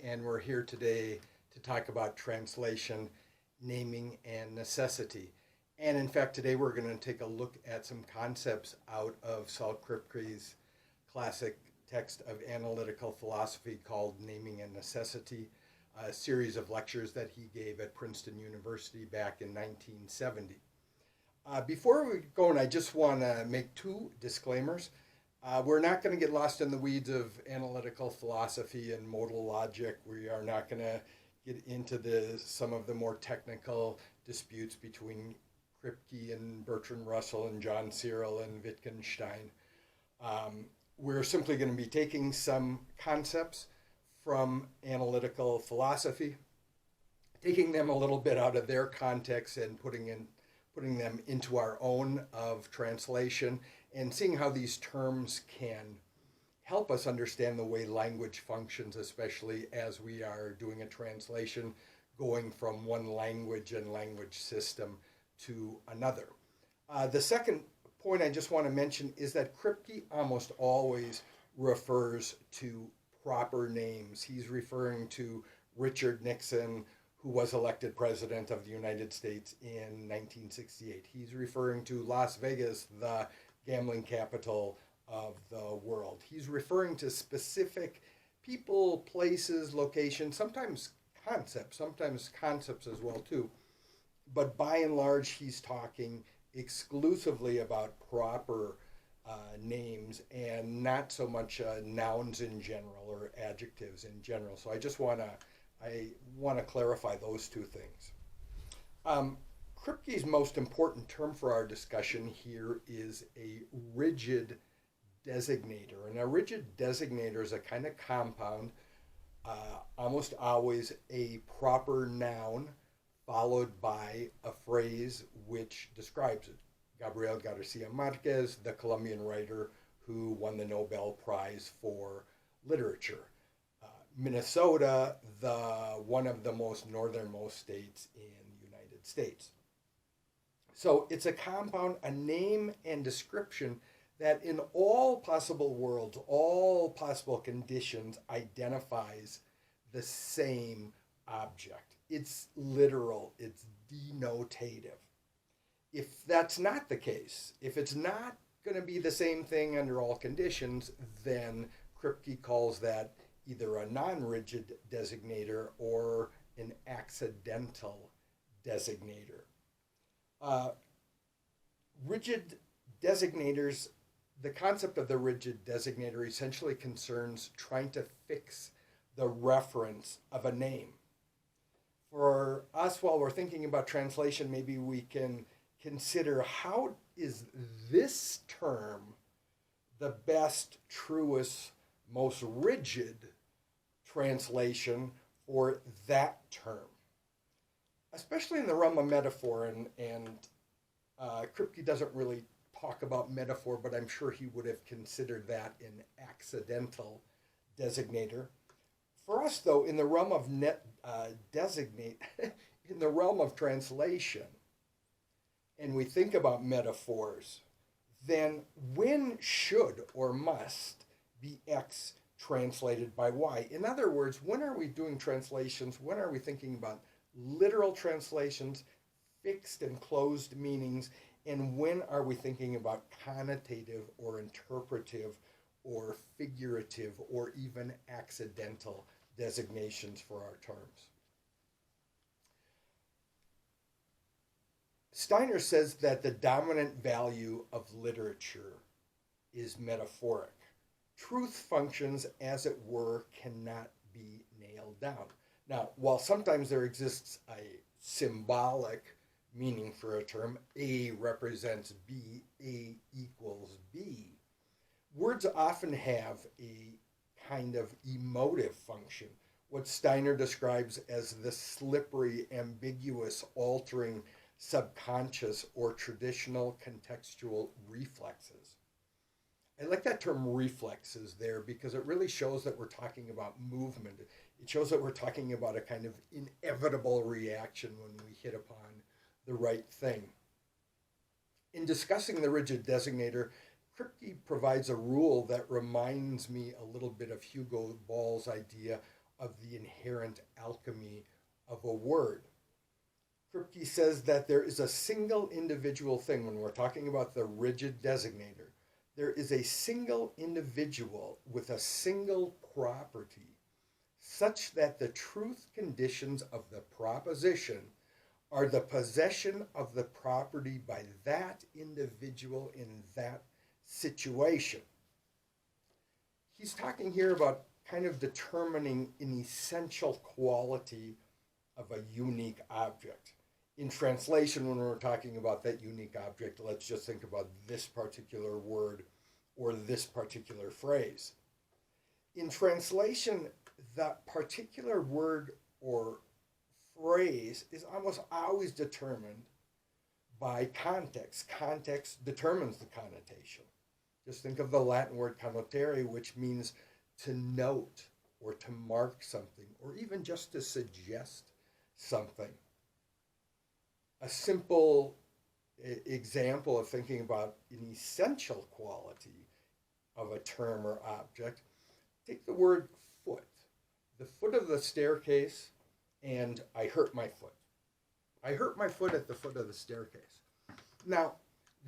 and we're here today to talk about translation, naming, and necessity. And in fact, today we're going to take a look at some concepts out of Saul Kripke's classic text of analytical philosophy called Naming and Necessity, a series of lectures that he gave at Princeton University back in 1970. Before we go, and I just want to make two disclaimers. We're not going to get lost in the weeds of analytical philosophy and modal logic. We are not going to get into some of the more technical disputes between Kripke and Bertrand Russell and John Searle and Wittgenstein. We're simply going to be taking some concepts from analytical philosophy, taking them a little bit out of their context and putting them into our own of translation, and seeing how these terms can help us understand the way language functions, especially as we are doing a translation going from one language and language system to another. The second point I just want to mention is that Kripke almost always refers to proper names. He's referring to Richard Nixon, who was elected president of the United States in 1968. He's referring to Las Vegas, the gambling capital of the world. He's referring to specific people, places, locations, sometimes concepts as well too. But by and large, he's talking exclusively about proper names and not so much nouns in general or adjectives in general. So I want to clarify those two things. Kripke's most important term for our discussion here is a rigid designator. And a rigid designator is a kind of compound, almost always a proper noun followed by a phrase which describes it. Gabriel Garcia Marquez, the Colombian writer who won the Nobel Prize for Literature. Minnesota, one of the most northernmost states in the United States. So it's a compound, a name and description that in all possible worlds, all possible conditions identifies the same object. It's literal, it's denotative. If that's not the case, if it's not going to be the same thing under all conditions, then Kripke calls that either a non-rigid designator or an accidental designator. Rigid designators, the concept of the rigid designator essentially concerns trying to fix the reference of a name. For us, while we're thinking about translation, maybe we can consider how is this term the best, truest, most rigid translation for that term, especially in the realm of metaphor. And Kripke doesn't really talk about metaphor, but I'm sure he would have considered that an accidental designator. For us, though, in the realm of in the realm of translation, and we think about metaphors, then when should or must be X translated by Y? In other words, when are we doing translations? When are we thinking about literal translations, fixed and closed meanings? And when are we thinking about connotative or interpretive or figurative or even accidental designations for our terms? Steiner says that the dominant value of literature is metaphoric. Truth functions, as it were, cannot be nailed down. Now, while sometimes there exists a symbolic meaning for a term, A represents B, A equals B, words often have a kind of emotive function, what Steiner describes as the slippery, ambiguous, altering, subconscious, or traditional contextual reflexes. I like that term reflexes there because it really shows that we're talking about movement. It shows that we're talking about a kind of inevitable reaction when we hit upon the right thing. In discussing the rigid designator, Kripke provides a rule that reminds me a little bit of Hugo Ball's idea of the inherent alchemy of a word. Kripke says that there is a single individual thing when we're talking about the rigid designator. There is a single individual with a single property, such that the truth conditions of the proposition are the possession of the property by that individual in that situation. He's talking here about kind of determining an essential quality of a unique object. In translation, when we're talking about that unique object, let's just think about this particular word or this particular phrase. In translation, that particular word or phrase is almost always determined by context. Context determines the connotation. Just think of the Latin word connotere, which means to note or to mark something, or even just to suggest something. A simple example of thinking about an essential quality of a term or object, take the word foot. The foot of the staircase, and I hurt my foot. I hurt my foot at the foot of the staircase. Now,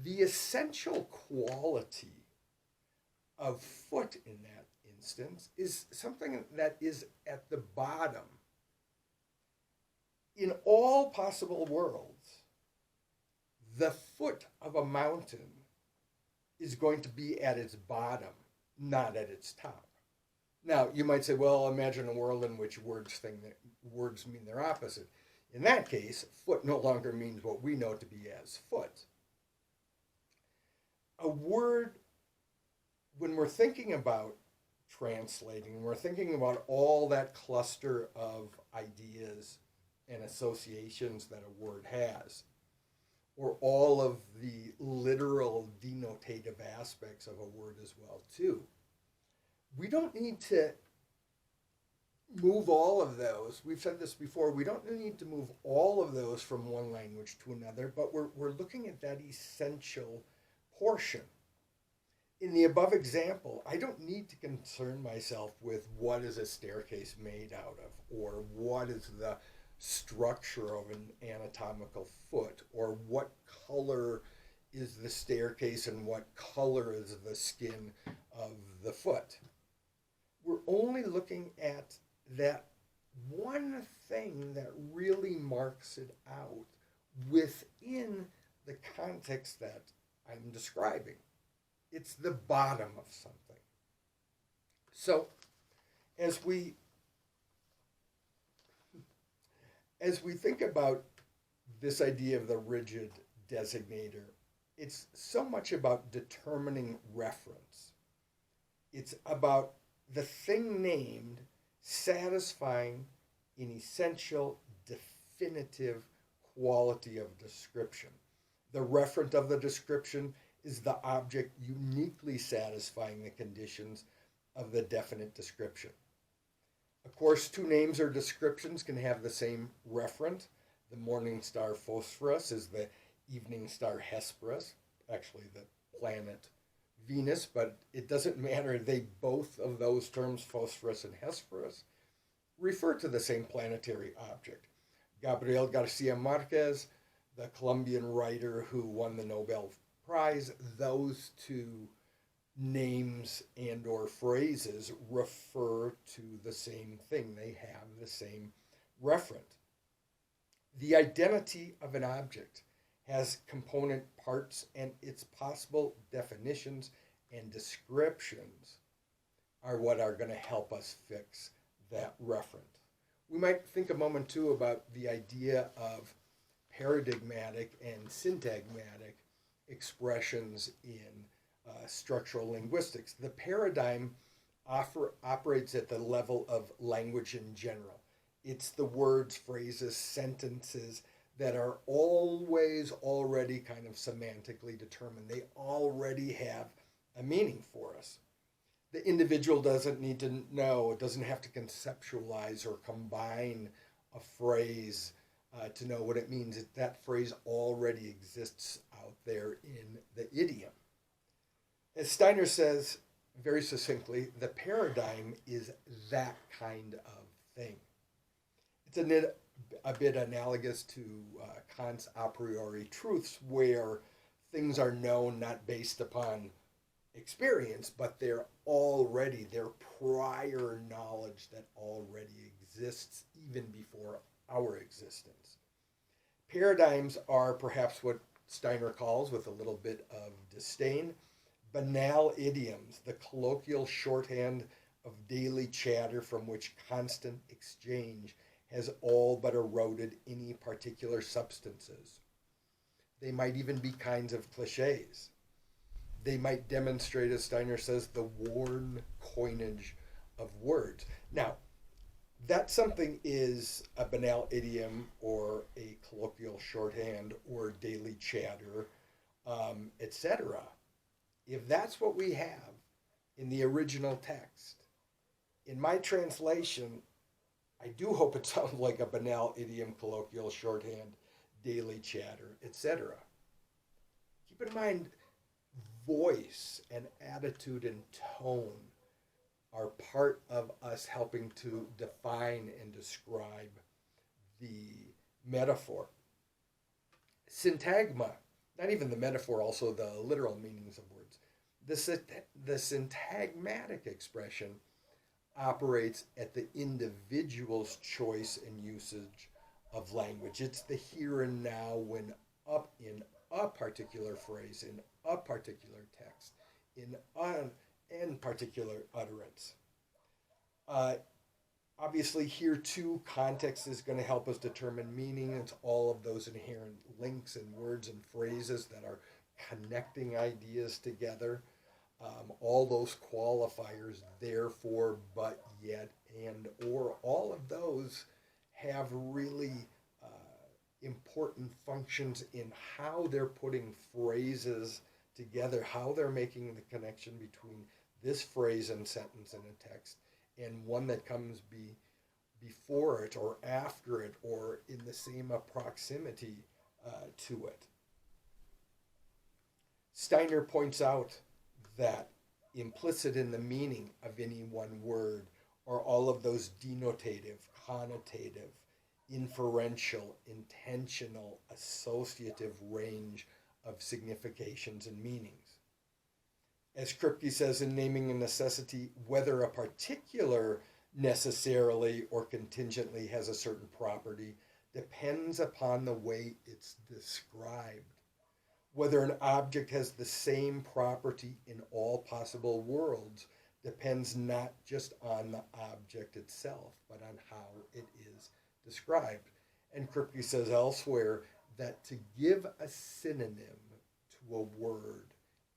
the essential quality of foot in that instance is something that is at the bottom. In all possible worlds, the foot of a mountain is going to be at its bottom, not at its top. Now, you might say, well, imagine a world in which words mean their opposite. In that case, foot no longer means what we know to be as foot. A word, when we're thinking about translating, we're thinking about all that cluster of ideas and associations that a word has, or all of the literal denotative aspects of a word as well, too. We don't need to move all of those. We've said this before. We don't need to move all of those from one language to another, but we're looking at that essential portion. In the above example, I don't need to concern myself with what is a staircase made out of, or what is the structure of an anatomical foot, or what color is the staircase and what color is the skin of the foot. We're only looking at that one thing that really marks it out within the context that I'm describing. It's the bottom of something. So, as we think about this idea of the rigid designator, it's so much about determining reference. It's about the thing named satisfying an essential, definitive quality of description. The referent of the description is the object uniquely satisfying the conditions of the definite description. Of course, two names or descriptions can have the same referent. The morning star Phosphorus is the evening star Hesperus, actually the planet Venus, but it doesn't matter. They both of those terms, Phosphorus and Hesperus, refer to the same planetary object. Gabriel Garcia Marquez, the Colombian writer who won the Nobel Prize, those two names and or phrases refer to the same thing. They have the same referent. The identity of an object has component parts, and its possible definitions and descriptions are what are going to help us fix that referent. We might think a moment too about the idea of paradigmatic and syntagmatic expressions in structural linguistics. The paradigm operates at the level of language in general. It's the words, phrases, sentences that are always already kind of semantically determined. They already have a meaning for us. The individual doesn't need to know, it doesn't have to conceptualize or combine a phrase to know what it means. That phrase already exists out there in the idiom. As Steiner says very succinctly, the paradigm is that kind of thing. It's a bit analogous to Kant's a priori truths, where things are known not based upon experience, but their prior knowledge that already exists even before our existence. Paradigms are perhaps what Steiner calls, with a little bit of disdain, banal idioms, the colloquial shorthand of daily chatter from which constant exchange has all but eroded any particular substances. They might even be kinds of cliches. They might demonstrate, as Steiner says, the worn coinage of words. Now, that something is a banal idiom or a colloquial shorthand or daily chatter, etc. If that's what we have in the original text, in my translation, I do hope it sounds like a banal idiom, colloquial shorthand, daily chatter, etc. Keep in mind, voice and attitude and tone are part of us helping to define and describe the metaphor. Syntagma, not even the metaphor, also the literal meanings of words. The syntagmatic expression operates at the individual's choice and usage of language. It's the here and now when up in a particular phrase, in a particular text, in an particular utterance. Obviously, here too, context is going to help us determine meaning. It's all of those inherent links and words and phrases that are connecting ideas together. All those qualifiers, therefore, but, yet, and, or, all of those have really important functions in how they're putting phrases together, how they're making the connection between this phrase and sentence in a text and one that comes before it or after it or in the same proximity to it. Steiner points out that implicit in the meaning of any one word are all of those denotative, connotative, inferential, intentional, associative range of significations and meanings. As Kripke says in Naming and Necessity, whether a particular necessarily or contingently has a certain property depends upon the way it's described. Whether an object has the same property in all possible worlds depends not just on the object itself, but on how it is described. And Kripke says elsewhere that to give a synonym to a word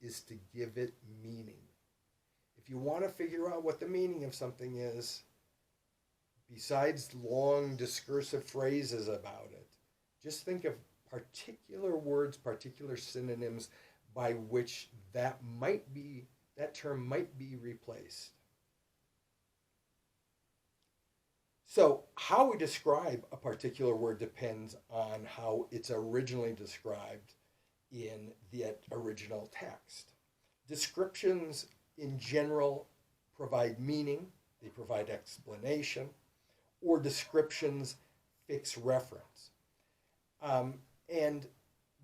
is to give it meaning. If you want to figure out what the meaning of something is, besides long discursive phrases about it, just think of particular words, particular synonyms by which that term might be replaced. So how we describe a particular word depends on how it's originally described in the original text. Descriptions in general provide meaning, they provide explanation, or descriptions fix reference. And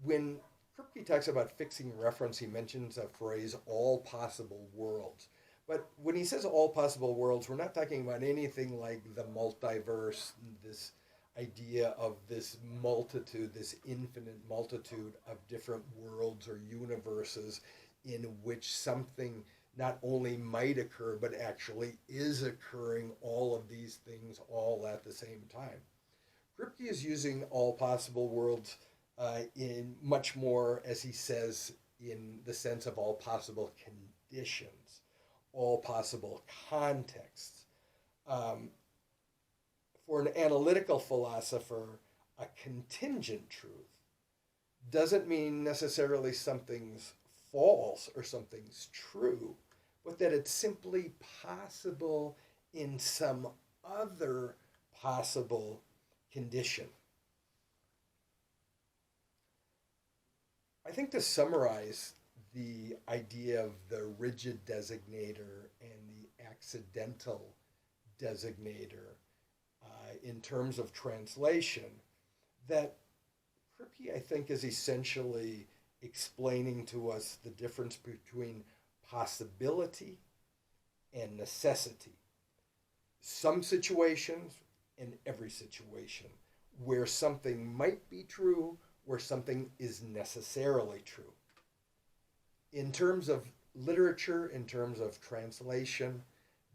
when Kripke talks about fixing reference, he mentions a phrase, all possible worlds. But when he says all possible worlds, we're not talking about anything like the multiverse, this idea of this multitude, this infinite multitude of different worlds or universes in which something not only might occur, but actually is occurring, all of these things all at the same time. Kripke is using all possible worlds in much more, as he says, in the sense of all possible conditions, all possible contexts. For an analytical philosopher, a contingent truth doesn't mean necessarily something's false or something's true, but that it's simply possible in some other possible condition. I think to summarize the idea of the rigid designator and the accidental designator in terms of translation that Kripke, I think, is essentially explaining to us the difference between possibility and necessity. Some situations, in every situation, where something might be true, where something is necessarily true. In terms of literature, in terms of translation,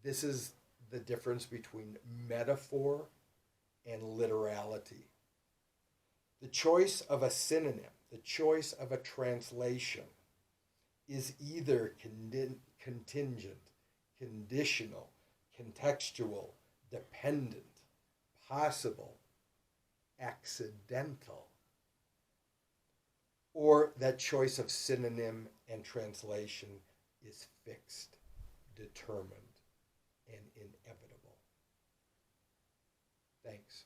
this is the difference between metaphor and literality. The choice of a synonym, the choice of a translation, is either contingent, conditional, contextual, dependent, possible, accidental, or that choice of synonym and translation is fixed, determined, and inevitable. Thanks.